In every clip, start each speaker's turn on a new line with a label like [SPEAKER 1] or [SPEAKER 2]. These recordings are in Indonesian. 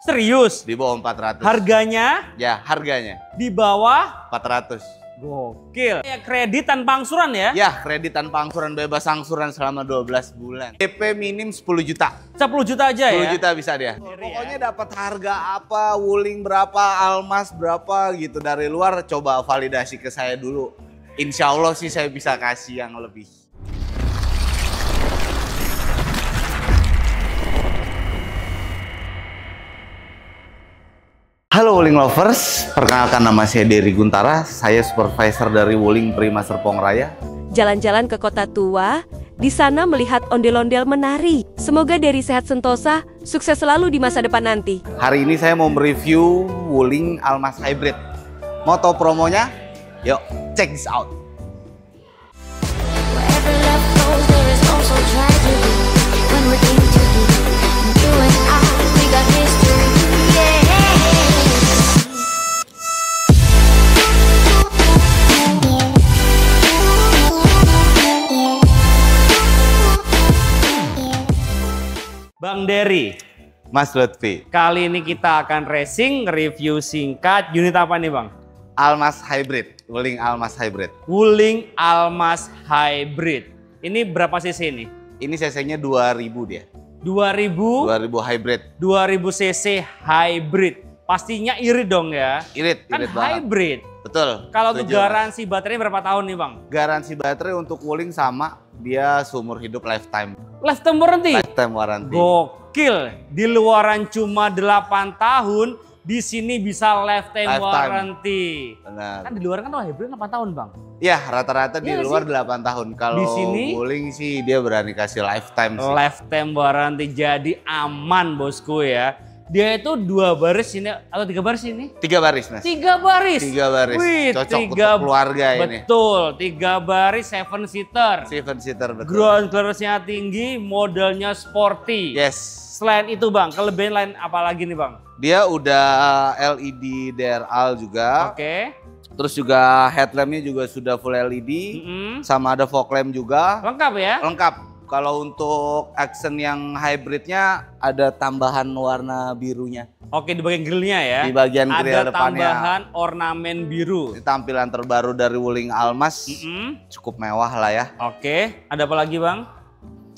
[SPEAKER 1] Serius?
[SPEAKER 2] Di bawah 400.
[SPEAKER 1] Harganya?
[SPEAKER 2] Ya, harganya.
[SPEAKER 1] Di bawah?
[SPEAKER 2] 400.
[SPEAKER 1] Gokil. Ya, kredit tanpa angsuran ya?
[SPEAKER 2] Ya, kredit tanpa angsuran, bebas angsuran selama 12 bulan. DP minim 10 juta.
[SPEAKER 1] 10 juta aja
[SPEAKER 2] 10
[SPEAKER 1] ya?
[SPEAKER 2] juta bisa dia. Pokoknya dapat harga apa, Wuling berapa, Almas berapa gitu. Dari luar coba validasi ke saya dulu. Insya Allah sih saya bisa kasih yang lebih. Halo Wuling Lovers, perkenalkan nama saya Dery Guntara, saya supervisor dari Wuling Prima Serpong Raya.
[SPEAKER 3] Jalan-jalan ke kota tua, di sana melihat ondel-ondel menari. Semoga Dery sehat sentosa, sukses selalu di masa depan nanti.
[SPEAKER 2] Hari ini saya mau mereview Wuling Almas Hybrid. Mau tahu promonya? Yuk, check this out.
[SPEAKER 1] Bang Dery,
[SPEAKER 2] Mas Lutfi,
[SPEAKER 1] kali ini kita akan racing, review singkat. Unit apa nih Bang?
[SPEAKER 2] Almas Hybrid, Wuling Almas Hybrid.
[SPEAKER 1] Wuling Almas Hybrid. Ini berapa cc ini?
[SPEAKER 2] Ini cc-nya 2000 dia.
[SPEAKER 1] 2000
[SPEAKER 2] hybrid.
[SPEAKER 1] 2000 cc hybrid. Pastinya irit dong ya?
[SPEAKER 2] Irit,
[SPEAKER 1] Kan
[SPEAKER 2] irit banget.
[SPEAKER 1] hybrid.
[SPEAKER 2] Betul.
[SPEAKER 1] Kalau untuk
[SPEAKER 2] setuju,
[SPEAKER 1] garansi baterainya berapa tahun nih Bang?
[SPEAKER 2] Garansi baterai untuk Wuling sama, dia seumur hidup lifetime.
[SPEAKER 1] Lifetime warranty?
[SPEAKER 2] Lifetime warranty.
[SPEAKER 1] Gokil. Di luaran cuma 8 tahun, di sini bisa lifetime warranty.
[SPEAKER 2] Benar.
[SPEAKER 1] Kan di luar kan hybrid 8 tahun Bang?
[SPEAKER 2] Ya rata-rata di
[SPEAKER 1] Iya
[SPEAKER 2] luar
[SPEAKER 1] sih?
[SPEAKER 2] 8 tahun. Kalau
[SPEAKER 1] Di sini?
[SPEAKER 2] Wuling sih dia berani kasih lifetime sih.
[SPEAKER 1] Lifetime warranty, jadi aman bosku ya. Dia itu 2 baris ini atau 3 baris ini?
[SPEAKER 2] 3 baris Mas.
[SPEAKER 1] 3 baris.
[SPEAKER 2] 3 baris.
[SPEAKER 1] Wih,
[SPEAKER 2] Cocok
[SPEAKER 1] 3
[SPEAKER 2] untuk keluarga ini.
[SPEAKER 1] Betul, 3 baris 7 seater.
[SPEAKER 2] 7 seater betul.
[SPEAKER 1] Ground clearance-nya tinggi, modelnya sporty.
[SPEAKER 2] Yes.
[SPEAKER 1] Selain itu Bang, kelebihan lain apa lagi nih Bang?
[SPEAKER 2] Dia udah LED DRL juga.
[SPEAKER 1] Oke.
[SPEAKER 2] Terus juga headlampnya juga sudah full LED. Sama ada fog lamp juga.
[SPEAKER 1] Lengkap ya?
[SPEAKER 2] Lengkap. Kalau untuk accent yang hybridnya ada tambahan warna birunya.
[SPEAKER 1] Oke, di bagian grillnya ya.
[SPEAKER 2] Di bagian grill
[SPEAKER 1] ada
[SPEAKER 2] depannya.
[SPEAKER 1] tambahan ornamen biru.
[SPEAKER 2] Ini tampilan terbaru dari Wuling Almas. Cukup mewah lah ya.
[SPEAKER 1] Oke, ada apa lagi Bang?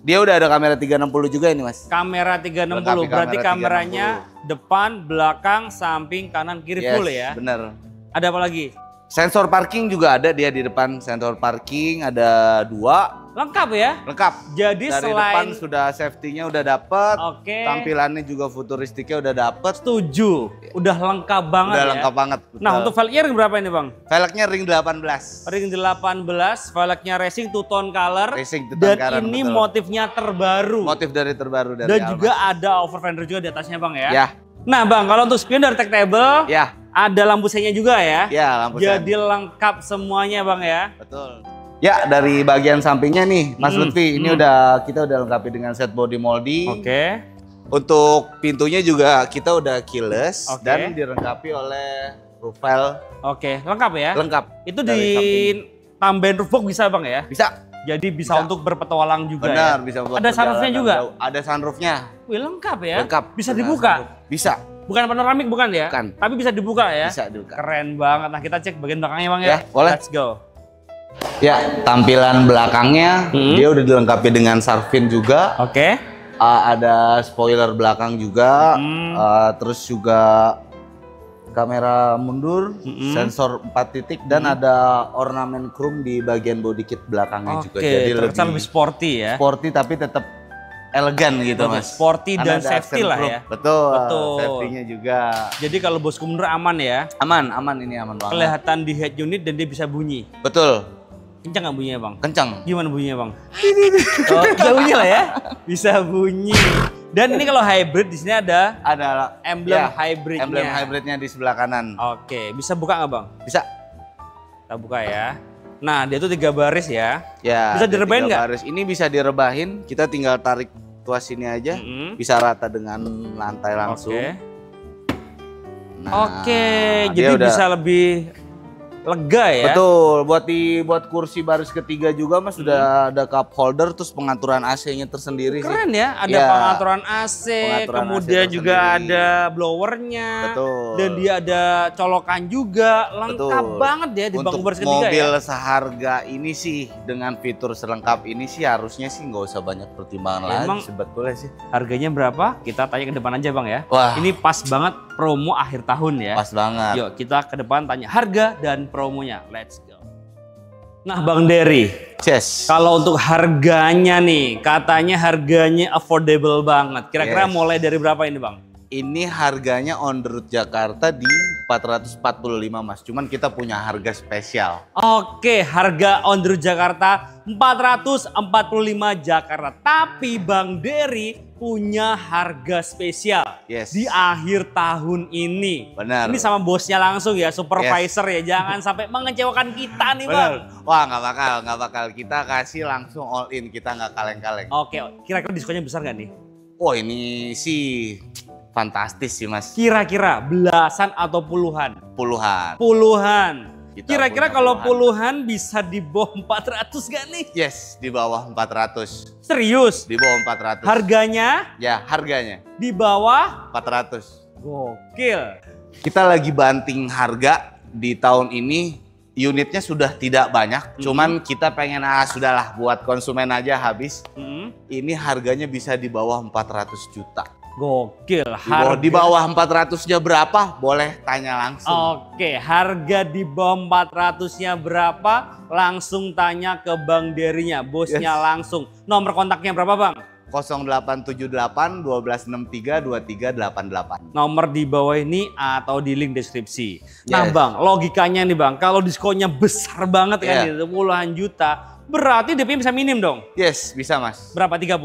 [SPEAKER 2] Dia udah ada kamera 360 juga ini Mas.
[SPEAKER 1] Kamera 360,
[SPEAKER 2] Lengkapi
[SPEAKER 1] berarti
[SPEAKER 2] kamera
[SPEAKER 1] kameranya depan, belakang, samping, kanan, kiri full ya?
[SPEAKER 2] Bener.
[SPEAKER 1] Ada apa lagi?
[SPEAKER 2] Sensor parking juga ada dia di depan. Sensor parking ada 2.
[SPEAKER 1] Lengkap ya?
[SPEAKER 2] Lengkap.
[SPEAKER 1] Jadi
[SPEAKER 2] dari
[SPEAKER 1] selain
[SPEAKER 2] depan sudah safety-nya udah dapet.
[SPEAKER 1] Oke.
[SPEAKER 2] Tampilannya juga futuristiknya udah dapet.
[SPEAKER 1] Setuju. Udah lengkap banget
[SPEAKER 2] Udah
[SPEAKER 1] ya?
[SPEAKER 2] lengkap banget. Betul.
[SPEAKER 1] Nah, untuk velgnya ring berapa ini Bang?
[SPEAKER 2] velgnya ring 18.
[SPEAKER 1] Ring 18, velgnya racing two tone color.
[SPEAKER 2] Racing two
[SPEAKER 1] dan
[SPEAKER 2] tone color,
[SPEAKER 1] ini
[SPEAKER 2] betul.
[SPEAKER 1] motifnya terbaru.
[SPEAKER 2] Motif dari terbaru dari
[SPEAKER 1] dan
[SPEAKER 2] Almas.
[SPEAKER 1] juga ada overfender juga di atasnya Bang ya?
[SPEAKER 2] Ya.
[SPEAKER 1] Nah Bang, kalau untuk spion dari Tectable,
[SPEAKER 2] Ya.
[SPEAKER 1] ada lampu senya juga ya?
[SPEAKER 2] Ya, lampu sen.
[SPEAKER 1] Jadi lengkap semuanya Bang ya?
[SPEAKER 2] Betul. Ya, dari bagian sampingnya nih, Mas Lutfi, ini kita udah lengkapi dengan set body molding.
[SPEAKER 1] Oke.
[SPEAKER 2] Untuk pintunya juga kita udah keyless
[SPEAKER 1] Oke.
[SPEAKER 2] dan dilengkapi oleh roof rail.
[SPEAKER 1] Oke, lengkap ya?
[SPEAKER 2] Lengkap.
[SPEAKER 1] Itu
[SPEAKER 2] dari samping.
[SPEAKER 1] tambahin roof box bisa Bang ya?
[SPEAKER 2] Bisa.
[SPEAKER 1] Jadi bisa untuk berpetualang juga
[SPEAKER 2] Benar,
[SPEAKER 1] ya?
[SPEAKER 2] bisa buat
[SPEAKER 1] Ada sunroofnya
[SPEAKER 2] perjalanan
[SPEAKER 1] juga?
[SPEAKER 2] jauh. Ada sunroofnya.
[SPEAKER 1] Wih lengkap ya?
[SPEAKER 2] Lengkap.
[SPEAKER 1] Bisa
[SPEAKER 2] Dengan
[SPEAKER 1] dibuka?
[SPEAKER 2] sunroof. Bisa.
[SPEAKER 1] Bukan panoramik bukan ya?
[SPEAKER 2] Bukan.
[SPEAKER 1] Tapi bisa dibuka ya?
[SPEAKER 2] Bisa dibuka.
[SPEAKER 1] Keren banget. Nah kita cek bagian belakangnya Bang ya?
[SPEAKER 2] Ya, boleh.
[SPEAKER 1] Let's go.
[SPEAKER 2] Ya, tampilan belakangnya dia udah dilengkapi dengan shark fin juga.
[SPEAKER 1] Oke.
[SPEAKER 2] Ada spoiler belakang juga. Terus juga kamera mundur, sensor 4 titik dan ada ornamen chrome di bagian body kit belakangnya juga.
[SPEAKER 1] Oke,
[SPEAKER 2] Jadi
[SPEAKER 1] terkesan lebih sporty ya?
[SPEAKER 2] sporty tapi tetap elegan gitu
[SPEAKER 1] Oke,
[SPEAKER 2] Mas.
[SPEAKER 1] sporty
[SPEAKER 2] Karena
[SPEAKER 1] dan
[SPEAKER 2] ada
[SPEAKER 1] safety
[SPEAKER 2] accent
[SPEAKER 1] lah
[SPEAKER 2] chrome.
[SPEAKER 1] ya?
[SPEAKER 2] Betul.
[SPEAKER 1] Betul.
[SPEAKER 2] Safety-nya juga
[SPEAKER 1] Jadi kalau bosku mundur aman ya?
[SPEAKER 2] aman, ini aman banget.
[SPEAKER 1] Kelihatan di head unit dan dia bisa bunyi.
[SPEAKER 2] Betul.
[SPEAKER 1] Kencang nggak bunyinya Bang?
[SPEAKER 2] Kencang.
[SPEAKER 1] Gimana bunyinya Bang? Oh, bisa bunyi lah ya? Bisa bunyi. Dan ini kalau hybrid di sini ada emblem hybridnya.
[SPEAKER 2] Emblem hybridnya di sebelah kanan.
[SPEAKER 1] Oke, bisa buka nggak Bang?
[SPEAKER 2] Bisa.
[SPEAKER 1] Kita buka ya. Nah, dia tuh 3 baris ya.
[SPEAKER 2] Ya.
[SPEAKER 1] Bisa
[SPEAKER 2] ada
[SPEAKER 1] direbahin
[SPEAKER 2] 3
[SPEAKER 1] nggak?
[SPEAKER 2] baris. Ini bisa direbahin. Kita tinggal tarik tuas ini aja. Bisa rata dengan lantai langsung.
[SPEAKER 1] Oke.
[SPEAKER 2] Nah,
[SPEAKER 1] Oke,
[SPEAKER 2] dia
[SPEAKER 1] jadi
[SPEAKER 2] udah
[SPEAKER 1] bisa lebih lega ya.
[SPEAKER 2] Betul, buat kursi baris ketiga juga Mas sudah ada cup holder, terus pengaturan AC-nya tersendiri.
[SPEAKER 1] Keren
[SPEAKER 2] sih.
[SPEAKER 1] ya, ada pengaturan AC, kemudian
[SPEAKER 2] AC
[SPEAKER 1] juga ada blowernya.
[SPEAKER 2] Betul.
[SPEAKER 1] Dan dia ada colokan juga, lengkap banget ya di bangku baris ketiga ya.
[SPEAKER 2] Mobil seharga ini sih dengan fitur selengkap ini sih harusnya sih nggak usah banyak pertimbangan lagi sebetulnya sih.
[SPEAKER 1] Harganya berapa? Kita tanya ke depan aja Bang ya.
[SPEAKER 2] Wah.
[SPEAKER 1] Ini pas banget promo akhir tahun ya.
[SPEAKER 2] Pas banget.
[SPEAKER 1] Yuk kita ke depan tanya harga dan promonya. Let's go. Nah Bang Dery,
[SPEAKER 2] Yes.
[SPEAKER 1] kalau untuk harganya nih, katanya harganya affordable banget. Kira-kira mulai dari berapa ini Bang?
[SPEAKER 2] Ini harganya on the road Jakarta di 445 Mas. Cuman kita punya harga spesial.
[SPEAKER 1] Oke, harga on the road Jakarta 445 Jakarta. Tapi Bang Dery punya harga spesial di akhir tahun ini.
[SPEAKER 2] Benar.
[SPEAKER 1] Ini sama bosnya langsung ya, supervisor ya. Jangan sampai mengecewakan kita nih Bang.
[SPEAKER 2] Wah nggak bakal. Kita kasih langsung all in, kita nggak kaleng-kaleng.
[SPEAKER 1] Oke, kira-kira diskonnya besar nggak nih?
[SPEAKER 2] Oh ini sih fantastis sih Mas.
[SPEAKER 1] Kira-kira belasan atau puluhan?
[SPEAKER 2] Puluhan.
[SPEAKER 1] Kira-kira kalau puluhan bisa di bawah 400 gak nih?
[SPEAKER 2] Yes, di bawah 400.
[SPEAKER 1] Serius?
[SPEAKER 2] Di bawah 400.
[SPEAKER 1] Harganya?
[SPEAKER 2] Ya, harganya.
[SPEAKER 1] Di bawah?
[SPEAKER 2] 400.
[SPEAKER 1] Gokil.
[SPEAKER 2] Kita lagi banting harga di tahun ini. Unitnya sudah tidak banyak, cuman kita pengen sudahlah buat konsumen aja habis. Ini harganya bisa di bawah 400 juta.
[SPEAKER 1] Gokil.
[SPEAKER 2] Di bawah 400-nya berapa? Boleh tanya langsung.
[SPEAKER 1] Oke, harga di bawah 400-nya berapa? Langsung tanya ke Bang Dery-nya, bosnya langsung. Nomor kontaknya berapa Bang?
[SPEAKER 2] 0878 1263 2388.
[SPEAKER 1] Nomor di bawah ini atau di link deskripsi. Nah Bang, logikanya nih Bang, kalau diskonnya besar banget kan itu puluhan juta, berarti DP bisa minim dong?
[SPEAKER 2] Yes, bisa Mas.
[SPEAKER 1] Berapa 30?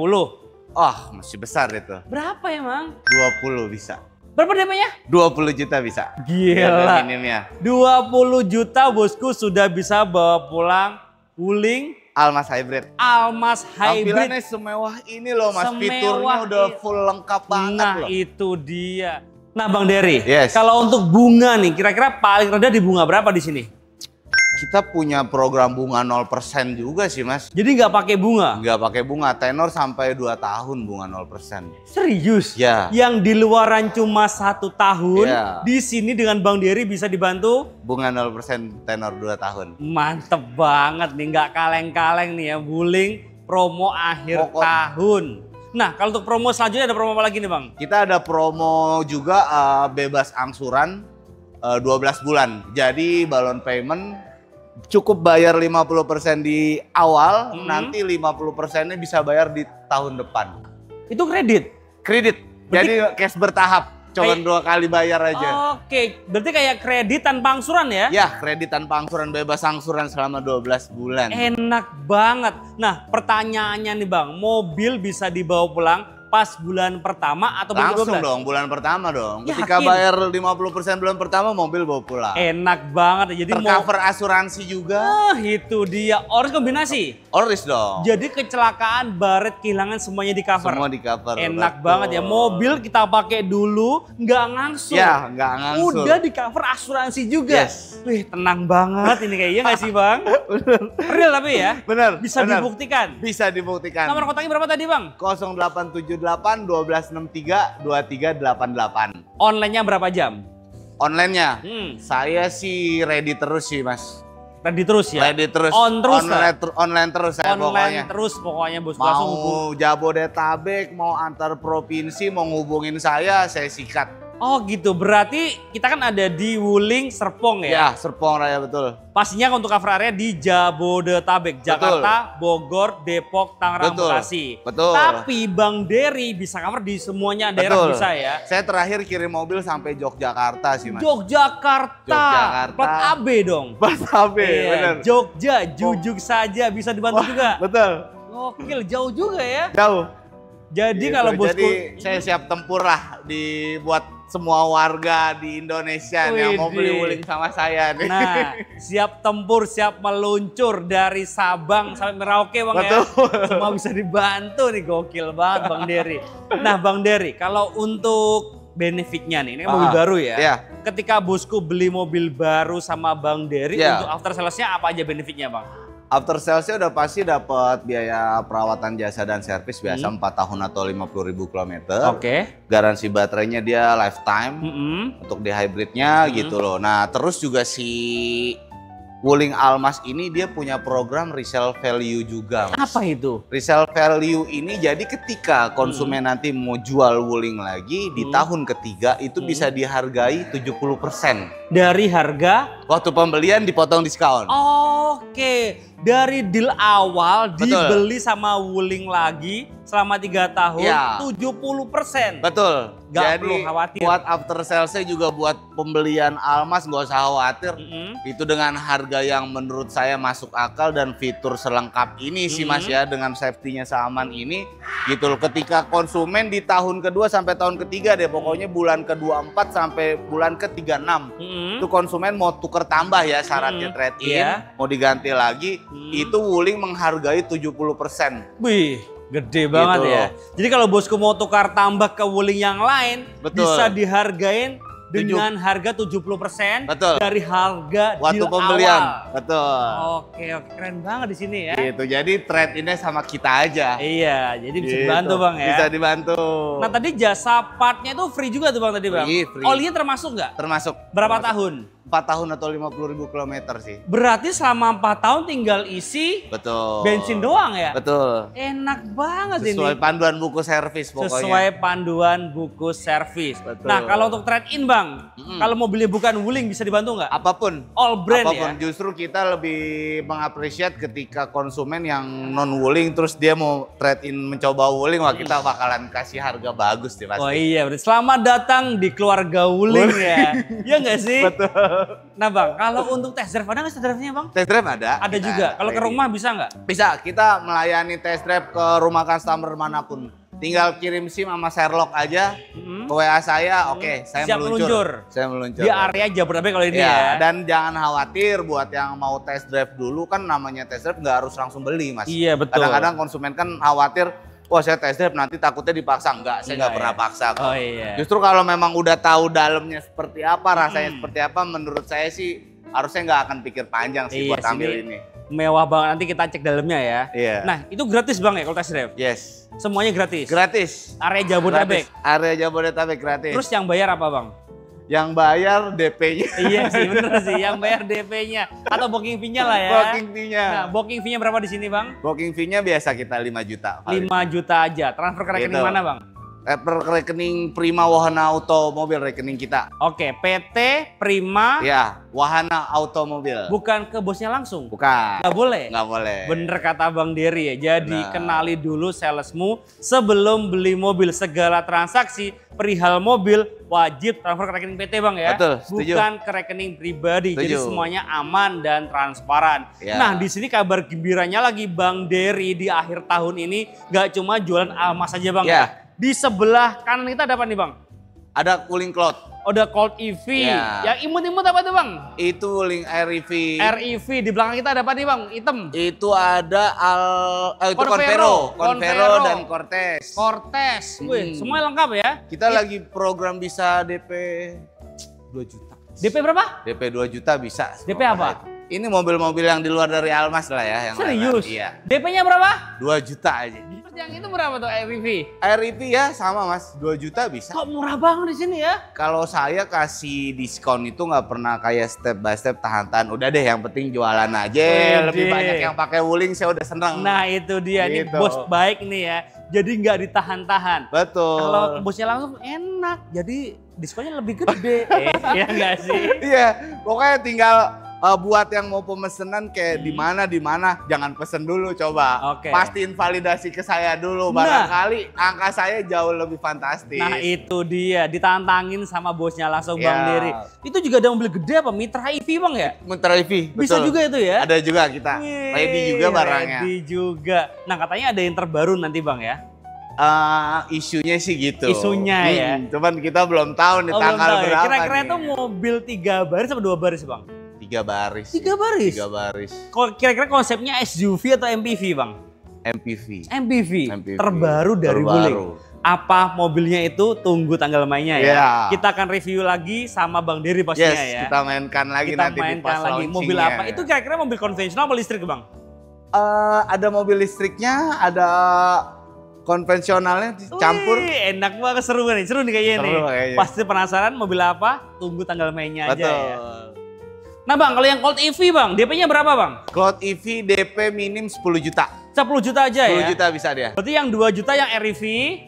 [SPEAKER 2] Oh, masih besar itu.
[SPEAKER 1] Berapa ya Bang?
[SPEAKER 2] 20 bisa.
[SPEAKER 1] Berapa DP-nya?
[SPEAKER 2] 20 juta bisa.
[SPEAKER 1] Gila.
[SPEAKER 2] Minimnya.
[SPEAKER 1] 20 juta bosku sudah bisa bawa pulang Wuling
[SPEAKER 2] Almas Hybrid.
[SPEAKER 1] Almas Hybrid.
[SPEAKER 2] Tampilannya semewah ini loh Mas. Fiturnya udah full lengkap banget loh.
[SPEAKER 1] Nah itu dia. Nah Bang Dery,
[SPEAKER 2] kalau
[SPEAKER 1] untuk bunga nih, kira-kira paling rendah di bunga berapa di sini?
[SPEAKER 2] Kita punya program bunga 0% juga sih Mas.
[SPEAKER 1] Jadi nggak pakai bunga?
[SPEAKER 2] Nggak pakai bunga, tenor sampai 2 tahun bunga 0%.
[SPEAKER 1] Serius?
[SPEAKER 2] Ya.
[SPEAKER 1] Yang di luaran cuma 1 tahun, di sini dengan Bang Dery bisa dibantu?
[SPEAKER 2] Bunga 0% tenor 2 tahun.
[SPEAKER 1] Mantep banget nih, nggak kaleng-kaleng nih ya, Wuling promo akhir tahun. Nah kalau untuk promo selanjutnya ada promo apa lagi nih Bang?
[SPEAKER 2] Kita ada promo juga bebas angsuran 12 bulan. Jadi balon payment cukup bayar 50% di awal, nanti 50%-nya bisa bayar di tahun depan.
[SPEAKER 1] Itu kredit?
[SPEAKER 2] Kredit, jadi cash bertahap, cuma 2 kali bayar aja.
[SPEAKER 1] Oke, berarti kayak kredit tanpa angsuran ya?
[SPEAKER 2] Ya, kredit tanpa angsuran, bebas angsuran selama 12 bulan.
[SPEAKER 1] Enak banget. Nah pertanyaannya nih Bang, mobil bisa dibawa pulang pas bulan pertama atau bulan 12?
[SPEAKER 2] Langsung dong, bulan pertama dong. Ketika bayar 50% bulan pertama, mobil bawa pulang.
[SPEAKER 1] Enak banget. Jadi
[SPEAKER 2] tercover asuransi juga.
[SPEAKER 1] Itu dia. Oris kombinasi?
[SPEAKER 2] Oris dong.
[SPEAKER 1] Jadi kecelakaan, baret, kehilangan semuanya di cover?
[SPEAKER 2] Semua di cover.
[SPEAKER 1] Enak banget ya. Mobil kita pakai dulu, nggak ngangsur.
[SPEAKER 2] Ya, nggak ngangsur.
[SPEAKER 1] Udah di cover asuransi juga. Wih, tenang banget ini kayaknya nggak sih Bang? Real tapi ya?
[SPEAKER 2] Bener.
[SPEAKER 1] Bisa dibuktikan?
[SPEAKER 2] Bisa dibuktikan.
[SPEAKER 1] Nomor kontaknya berapa tadi Bang?
[SPEAKER 2] 0878 1263 2388.
[SPEAKER 1] Online-nya berapa jam?
[SPEAKER 2] Online-nya? Saya sih ready terus sih Mas.
[SPEAKER 1] Ready terus ya?
[SPEAKER 2] Ready terus.
[SPEAKER 1] On terus
[SPEAKER 2] online terus saya pokoknya.
[SPEAKER 1] Online terus pokoknya bos.
[SPEAKER 2] Mau Jabodetabek, mau antar provinsi, mau ngubungin saya sikat.
[SPEAKER 1] Oh gitu, berarti kita kan ada di Wuling Serpong ya?
[SPEAKER 2] Ya, Serpong Raya betul.
[SPEAKER 1] Pastinya untuk cover area di Jabodetabek, Jakarta, Bogor, Depok, Tangerang, Bekasi.
[SPEAKER 2] Betul.
[SPEAKER 1] Tapi Bang Dery bisa cover di semuanya daerah bisa ya?
[SPEAKER 2] Saya terakhir kirim mobil sampai Yogyakarta sih Mas.
[SPEAKER 1] Yogyakarta. Plat AB dong?
[SPEAKER 2] Plat AB, bener.
[SPEAKER 1] Jogja, jujuk saja bisa dibantu juga?
[SPEAKER 2] Betul.
[SPEAKER 1] Gokil, jauh juga ya?
[SPEAKER 2] Jauh.
[SPEAKER 1] Jadi kalau bosku...
[SPEAKER 2] Jadi saya siap tempur lah buat semua warga di Indonesia yang mau beli Wuling sama saya nih.
[SPEAKER 1] Nah, siap tempur, siap meluncur dari Sabang sampai Merauke Bang.
[SPEAKER 2] Betul.
[SPEAKER 1] Ya. Semua bisa dibantu nih, gokil banget Bang Dery. Nah Bang Dery, kalau untuk benefitnya nih, ini kan mobil baru ya.
[SPEAKER 2] Iya.
[SPEAKER 1] Ketika bosku beli mobil baru sama Bang Dery, untuk after sales-nya apa aja benefitnya Bang?
[SPEAKER 2] After sales-nya udah pasti dapat biaya perawatan jasa dan servis biasa 4 tahun atau 50.000 kilometer. Garansi baterainya dia lifetime untuk di hybridnya gitu loh. Nah terus juga si Wuling Almas ini dia punya program resale value juga, Mas.
[SPEAKER 1] Apa itu?
[SPEAKER 2] Resale value ini jadi ketika konsumen nanti mau jual Wuling lagi di tahun ketiga itu bisa dihargai 70%.
[SPEAKER 1] Dari harga?
[SPEAKER 2] Waktu pembelian dipotong diskon.
[SPEAKER 1] Oke, dari deal awal dibeli sama Wuling lagi selama 3 tahun 70%.
[SPEAKER 2] Betul.
[SPEAKER 1] Gak
[SPEAKER 2] jadi
[SPEAKER 1] perlu khawatir.
[SPEAKER 2] Buat after sales-nya juga buat pembelian Almas nggak usah khawatir. Itu dengan harga yang menurut saya masuk akal dan fitur selengkap ini sih Mas ya, dengan safety-nya seaman ini gitu loh. Ketika konsumen di tahun kedua sampai tahun ketiga deh, pokoknya bulan ke-24 sampai bulan ke-36 itu konsumen mau tuker tambah ya syaratnya trade-in, mau diganti lagi, itu Wuling menghargai 70%.
[SPEAKER 1] Wih, gede banget gitu ya. Jadi kalau bosku mau tukar tambah ke Wuling yang lain, bisa dihargain dengan harga 70% dari harga
[SPEAKER 2] waktu
[SPEAKER 1] deal
[SPEAKER 2] pembelian.
[SPEAKER 1] Awal.
[SPEAKER 2] Betul.
[SPEAKER 1] Oke, keren banget di sini ya.
[SPEAKER 2] Gitu. Jadi trade-innya sama kita aja.
[SPEAKER 1] Iya, jadi bisa dibantu Bang ya.
[SPEAKER 2] Bisa dibantu.
[SPEAKER 1] Nah tadi jasa partnya itu free juga tuh Bang tadi Bang.
[SPEAKER 2] Free.
[SPEAKER 1] Olinya termasuk nggak?
[SPEAKER 2] Termasuk.
[SPEAKER 1] Berapa tahun?
[SPEAKER 2] 4 tahun atau 50.000 kilometer sih.
[SPEAKER 1] Berarti selama 4 tahun tinggal isi bensin doang ya?
[SPEAKER 2] Betul.
[SPEAKER 1] Enak banget ini.
[SPEAKER 2] Sesuai panduan buku servis pokoknya.
[SPEAKER 1] Sesuai panduan buku servis. Nah kalau untuk trade-in Bang, kalau mobilnya bukan Wuling bisa dibantu nggak?
[SPEAKER 2] Apapun.
[SPEAKER 1] All brand
[SPEAKER 2] apapun.
[SPEAKER 1] ya?
[SPEAKER 2] Justru kita lebih mengapresiat ketika konsumen yang non Wuling terus dia mau trade-in mencoba Wuling, wah kita bakalan kasih harga bagus deh pasti.
[SPEAKER 1] Oh iya, berarti selamat datang di keluarga Wuling ya. Iya nggak sih?
[SPEAKER 2] Betul.
[SPEAKER 1] Nah Bang, kalau untuk test drive ada nggak test drive-nya Bang?
[SPEAKER 2] Test drive ada.
[SPEAKER 1] Ada juga. Kalau ke rumah bisa nggak?
[SPEAKER 2] Bisa, kita melayani test drive ke rumah customer manapun. Tinggal kirim SIM sama Sherlock aja ke WA saya, saya
[SPEAKER 1] siap
[SPEAKER 2] meluncur. Saya meluncur.
[SPEAKER 1] Di area Jabodetabek kalau ini ya.
[SPEAKER 2] Dan jangan khawatir buat yang mau test drive dulu, kan namanya test drive nggak harus langsung beli Mas.
[SPEAKER 1] Iya betul.
[SPEAKER 2] Kadang-kadang konsumen kan khawatir, wah saya test drive nanti takutnya dipaksa. Saya nggak pernah paksa.
[SPEAKER 1] Oh iya.
[SPEAKER 2] Justru kalau memang udah tahu dalamnya seperti apa, rasanya seperti apa, menurut saya sih harusnya nggak akan pikir panjang sih buat ambil ini.
[SPEAKER 1] Mewah banget, nanti kita cek dalamnya ya.
[SPEAKER 2] Iya.
[SPEAKER 1] Nah itu gratis Bang ya kalau test drive?
[SPEAKER 2] Yes.
[SPEAKER 1] Semuanya gratis?
[SPEAKER 2] Gratis.
[SPEAKER 1] Area Jabodetabek?
[SPEAKER 2] Area Jabodetabek gratis.
[SPEAKER 1] Terus yang bayar apa Bang?
[SPEAKER 2] Yang bayar DP-nya.
[SPEAKER 1] Iya sih, bener sih. Yang bayar DP-nya atau booking fee-nya lah ya.
[SPEAKER 2] Booking fee-nya.
[SPEAKER 1] Nah, booking fee-nya berapa di sini, Bang?
[SPEAKER 2] Booking fee-nya biasa kita 5 juta.
[SPEAKER 1] 5 juta aja. Transfer ke rekening mana, Bang?
[SPEAKER 2] Per rekening Prima Wahana Automobil, rekening kita.
[SPEAKER 1] Oke, PT Prima.
[SPEAKER 2] Ya, Wahana Automobil.
[SPEAKER 1] Bukan ke bosnya langsung?
[SPEAKER 2] Bukan.
[SPEAKER 1] Nggak boleh?
[SPEAKER 2] Nggak boleh.
[SPEAKER 1] Bener kata Bang Dery ya. Jadi kenali dulu salesmu sebelum beli mobil. Segala transaksi perihal mobil wajib transfer ke rekening PT Bang ya.
[SPEAKER 2] Betul, setuju.
[SPEAKER 1] Bukan ke rekening pribadi.
[SPEAKER 2] Setuju.
[SPEAKER 1] Jadi semuanya aman dan transparan.
[SPEAKER 2] Ya.
[SPEAKER 1] Nah di sini kabar gembiranya lagi Bang Dery di akhir tahun ini gak cuma jualan Almas aja Bang ya. Di sebelah kanan kita ada apa nih Bang?
[SPEAKER 2] Ada Wuling Cloud.
[SPEAKER 1] Ada Colt EV.
[SPEAKER 2] Ya.
[SPEAKER 1] Yang imut-imut apa tuh Bang?
[SPEAKER 2] Itu Wuling REV.
[SPEAKER 1] REV. Di belakang kita ada apa nih Bang? Hitam.
[SPEAKER 2] Itu ada itu Convero dan Cortez.
[SPEAKER 1] Cortez. Wih, semua lengkap ya.
[SPEAKER 2] Kita lagi program bisa DP 2 juta.
[SPEAKER 1] DP berapa?
[SPEAKER 2] DP 2 juta bisa.
[SPEAKER 1] DP apa?
[SPEAKER 2] Ini mobil-mobil yang di luar dari Almas lah ya. Yang
[SPEAKER 1] serius?
[SPEAKER 2] Iya.
[SPEAKER 1] DP-nya berapa?
[SPEAKER 2] 2 juta aja.
[SPEAKER 1] Yang itu berapa tuh REV?
[SPEAKER 2] REV ya sama Mas, 2 juta bisa.
[SPEAKER 1] Kok murah banget di sini ya?
[SPEAKER 2] Kalau saya kasih diskon itu nggak pernah kayak step by step tahan-tahan. Udah deh yang penting jualan aja. Lebih banyak yang pakai Wuling saya udah seneng.
[SPEAKER 1] Nah itu dia,
[SPEAKER 2] gitu.
[SPEAKER 1] Ini bos baik nih ya. Jadi nggak ditahan-tahan.
[SPEAKER 2] Betul.
[SPEAKER 1] Kalau bosnya langsung enak, jadi diskonnya lebih gede. Iya nggak sih?
[SPEAKER 2] Iya, pokoknya tinggal buat yang mau pemesenan kayak di mana, jangan pesen dulu coba. Pastiin validasi ke saya dulu, barangkali angka saya jauh lebih fantastis.
[SPEAKER 1] Nah itu dia, ditantangin sama bosnya langsung Bang Dery. Itu juga ada mobil gede apa? Mitra EV Bang ya?
[SPEAKER 2] Mitra EV,
[SPEAKER 1] bisa
[SPEAKER 2] betul.
[SPEAKER 1] juga itu ya?
[SPEAKER 2] Ada juga kita, ready juga barangnya.
[SPEAKER 1] Ready juga. Nah katanya ada yang terbaru nanti Bang ya?
[SPEAKER 2] Isunya sih gitu.
[SPEAKER 1] Isunya ya?
[SPEAKER 2] Cuman kita belum tahu nih tanggal berapa.
[SPEAKER 1] Kira-kira itu mobil 3 baris atau 2 baris Bang?
[SPEAKER 2] 3 baris.
[SPEAKER 1] 3 baris?
[SPEAKER 2] 3 baris.
[SPEAKER 1] Kira-kira konsepnya SUV atau MPV Bang? MPV. Terbaru dari Wuling. Apa mobilnya itu, tunggu tanggal mainnya ya. Kita akan review lagi sama Bang Dery pastinya ya.
[SPEAKER 2] Kita mainkan lagi nanti di pas launching.
[SPEAKER 1] Mobil apa? Itu kira-kira mobil konvensional atau listrik Bang?
[SPEAKER 2] Ada mobil listriknya, ada konvensionalnya campur.
[SPEAKER 1] Enak banget, seru nih kayaknya nih. Pasti penasaran mobil apa? Tunggu tanggal mainnya aja ya. Nah Bang, kalau yang Colt EV Bang, DP-nya berapa Bang?
[SPEAKER 2] Colt EV DP minim 10 juta.
[SPEAKER 1] 10 juta aja ya?
[SPEAKER 2] 10 juta bisa dia.
[SPEAKER 1] Berarti yang 2 juta yang REV.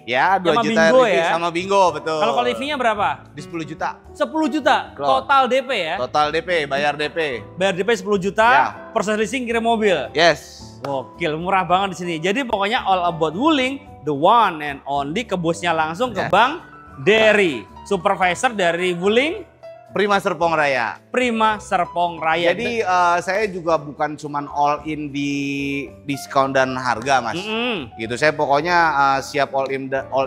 [SPEAKER 2] Ya, 2 juta
[SPEAKER 1] Bingo
[SPEAKER 2] REV
[SPEAKER 1] ya?
[SPEAKER 2] sama Bingo, betul.
[SPEAKER 1] Kalau Colt EV-nya berapa?
[SPEAKER 2] Di 10 juta.
[SPEAKER 1] 10 juta? Total DP ya?
[SPEAKER 2] Total DP, bayar DP.
[SPEAKER 1] Bayar DP 10 juta, proses leasing kirim mobil?
[SPEAKER 2] Yes.
[SPEAKER 1] Gokil, murah banget di sini. Jadi pokoknya all about Wuling, the one and only, ke bosnya langsung ke Bang Dery. Supervisor dari Wuling.
[SPEAKER 2] Prima Serpong Raya.
[SPEAKER 1] Jadi
[SPEAKER 2] saya juga bukan cuman all in di diskon dan harga Mas. Gitu, saya pokoknya siap all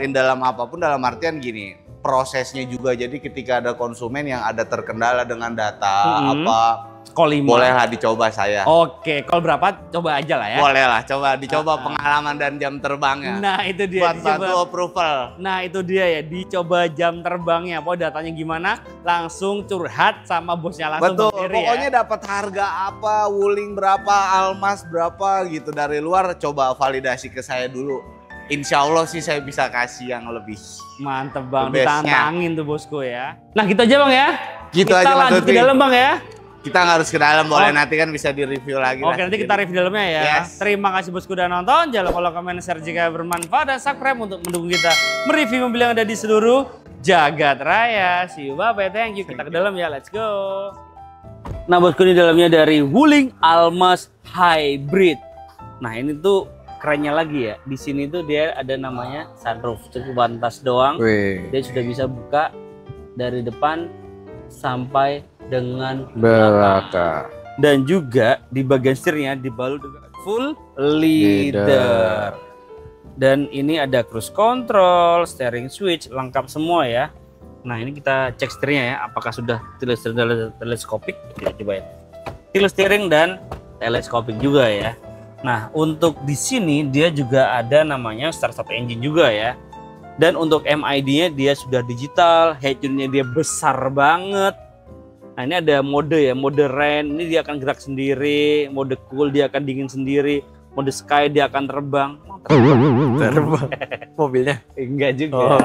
[SPEAKER 2] in dalam apapun, dalam artian gini. Prosesnya juga, jadi ketika ada konsumen yang ada terkendala dengan data bolehlah dicoba saya.
[SPEAKER 1] Oke, call berapa? Coba aja lah ya.
[SPEAKER 2] Boleh lah, coba dicoba pengalaman dan jam terbangnya.
[SPEAKER 1] Nah itu dia.
[SPEAKER 2] Buat bantu approval.
[SPEAKER 1] Nah itu dia ya, dicoba jam terbangnya. Pokoknya datanya gimana, langsung curhat sama bosnya langsung.
[SPEAKER 2] Betul, pokoknya dapat harga apa, Wuling berapa, Almas berapa gitu. Dari luar coba validasi ke saya dulu. Insya Allah sih saya bisa kasih yang lebih.
[SPEAKER 1] Mantep Bang, ditantangin tuh bosku ya. Nah gitu aja Bang ya.
[SPEAKER 2] Gitu
[SPEAKER 1] kita
[SPEAKER 2] aja
[SPEAKER 1] lanjut ke dalam Bang ya.
[SPEAKER 2] Kita harus ke dalam, boleh nanti kan bisa di-review lagi.
[SPEAKER 1] Oke, nanti kita review dalamnya ya. Terima kasih bosku udah nonton. Jangan lupa komen, share jika bermanfaat, dan subscribe untuk mendukung kita mereview mobil yang ada di seluruh jagat raya. See you, bye-bye, thank you. Kita ke dalam ya, let's go. Nah bosku, ini dalamnya dari Wuling Almas Hybrid. Nah ini tuh kerennya lagi ya. Di sini tuh dia ada namanya sunroof, cukup bantas doang. Dia sudah bisa buka dari depan sampai dengan belakang. Dan juga di bagian setirnya dibalut dengan full leather. Dan ini ada cruise control, steering switch, lengkap semua ya. Nah ini kita cek setirnya ya, apakah sudah teleskopik. Kita coba ya. Tilt steering dan teleskopik juga ya. Nah untuk di sini dia juga ada namanya start stop engine juga ya. Dan untuk MID-nya dia sudah digital, head-unitnya dia besar banget. Nah ini ada mode ya, mode rain ini dia akan gerak sendiri, mode cool dia akan dingin sendiri, mode sky dia akan terbang.
[SPEAKER 4] Terbang mobilnya?
[SPEAKER 1] Enggak juga.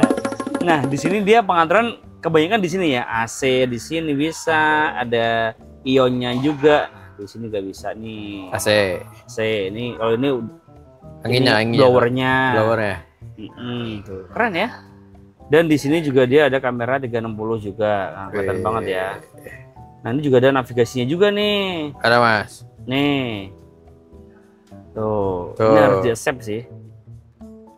[SPEAKER 1] Nah di sini dia pengatur kebanyakan di sini ya, AC di sini bisa, ada ionnya juga. Di sini nggak bisa nih.
[SPEAKER 4] AC
[SPEAKER 1] ini kalau ini
[SPEAKER 4] anginnya,
[SPEAKER 1] blowernya.
[SPEAKER 4] Tuh.
[SPEAKER 1] Keren ya. Dan di sini juga dia ada kamera 360 juga, nah, kelihatan banget ya. Nah ini juga ada navigasinya juga nih.
[SPEAKER 4] Ada Mas.
[SPEAKER 1] Nih. Tuh. Ini harus di accept sih.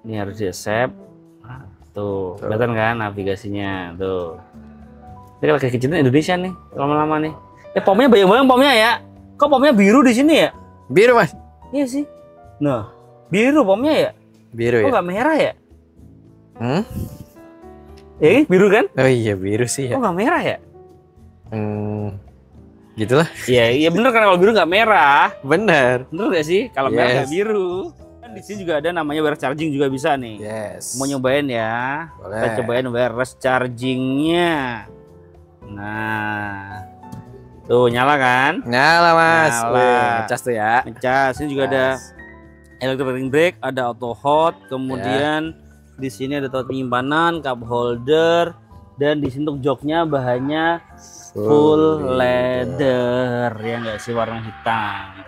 [SPEAKER 1] Ini harus di accept. Nah, tuh. Kelihatan kan navigasinya. Tuh. Ini kalau kayak kecilnya Indonesia nih, lama-lama nih. Pomnya bayang-bayang pomnya ya. Kok pomnya biru di sini ya?
[SPEAKER 4] Biru Mas.
[SPEAKER 1] Iya sih. Nah, biru pomnya ya.
[SPEAKER 4] Biru ya.
[SPEAKER 1] Kok nggak merah ya? Biru kan?
[SPEAKER 4] Oh iya biru sih ya.
[SPEAKER 1] Kok nggak merah ya?
[SPEAKER 4] Gitulah.
[SPEAKER 1] Iya bener kan, kalau biru nggak merah.
[SPEAKER 4] Bener
[SPEAKER 1] Nggak sih? Kalau merah nggak biru. Dan di sini juga ada namanya wireless charging juga bisa nih. Mau nyobain ya?
[SPEAKER 4] Boleh.
[SPEAKER 1] Kita cobain wireless chargingnya. Nah, tuh nyala kan?
[SPEAKER 4] Nyala Mas.
[SPEAKER 1] Nyala.
[SPEAKER 4] Ngecas tuh ya.
[SPEAKER 1] Ngecas. Ini juga ada electric brake, ada auto hold, kemudian di sini ada tempat penyimpanan, cup holder, dan di sini untuk joknya bahannya full leather ya nggak sih, warna hitam.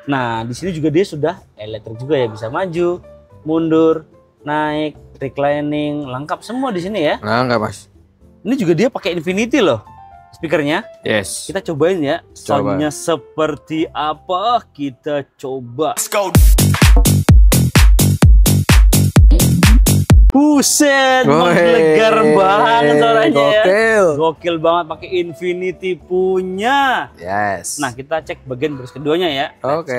[SPEAKER 1] Nah di sini juga dia sudah elektrik juga ya, bisa maju, mundur, naik, reclining, lengkap semua di sini ya.
[SPEAKER 4] Lengkap Mas.
[SPEAKER 1] Ini juga dia pakai Infinity loh speakernya.
[SPEAKER 4] Yes.
[SPEAKER 1] Kita cobain ya, soundnya seperti apa, kita coba. Let's go. Buset, menggelegar banget suaranya ya. Gokil banget, pakai Infinity punya.
[SPEAKER 4] Yes.
[SPEAKER 1] Nah kita cek bagian baris keduanya ya.
[SPEAKER 4] Oke.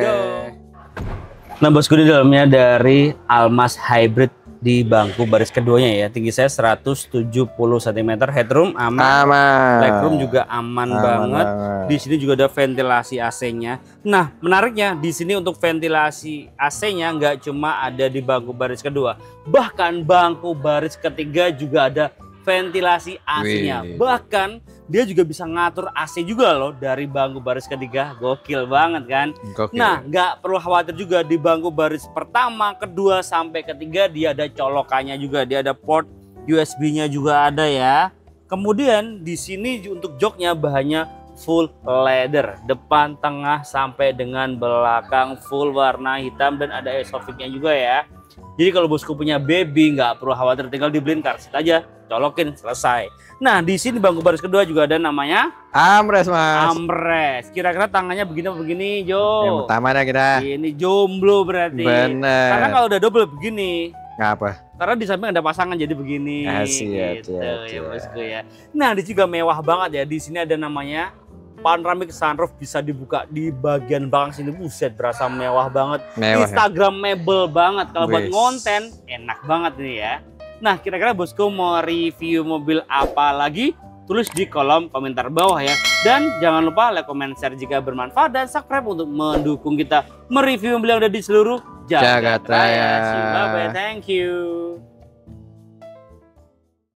[SPEAKER 1] Nah bosku, di dalamnya dari Almas Hybrid di bangku baris keduanya ya. Tinggi saya 170 cm, headroom aman, legroom juga aman banget. Di sini juga ada ventilasi AC-nya. Nah, menariknya di sini untuk ventilasi AC-nya nggak cuma ada di bangku baris kedua, bahkan bangku baris ketiga juga ada ventilasi AC-nya. Bahkan dia juga bisa ngatur AC juga loh dari bangku baris ketiga. Gokil banget kan? Gokil. Nah, nggak perlu khawatir juga di bangku baris pertama, kedua sampai ketiga dia ada colokannya juga. Dia ada port USB-nya juga ada ya. Kemudian di sini untuk joknya bahannya full leather, depan, tengah sampai dengan belakang full warna hitam dan ada esofitnya juga ya. Jadi kalau bosku punya baby nggak perlu khawatir, tinggal dibeliin car seat aja, colokin, selesai. Nah, di sini bangku baris kedua juga ada namanya
[SPEAKER 4] armrest, Mas.
[SPEAKER 1] Armrest. Kira-kira tangannya begini Jo.
[SPEAKER 4] Yang pertama dah kita.
[SPEAKER 1] Ini jomblo berarti.
[SPEAKER 4] Bener.
[SPEAKER 1] Karena kalau udah double begini.
[SPEAKER 4] Ngapa?
[SPEAKER 1] Karena di samping ada pasangan jadi begini.
[SPEAKER 4] Asyik,
[SPEAKER 1] gitu ya bosku ya. Nah, ini juga mewah banget ya. Di sini ada namanya panoramic sunroof, bisa dibuka di bagian belakang sini. Buset, berasa mewah banget. Instagramable banget. Kalau buat konten enak banget ini ya. Nah, kira-kira bosku mau review mobil apa lagi? Tulis di kolom komentar bawah ya. Dan jangan lupa like, comment, share jika bermanfaat, dan subscribe untuk mendukung kita mereview mobil yang ada di seluruh Jagat Raya. Bye bye, thank you.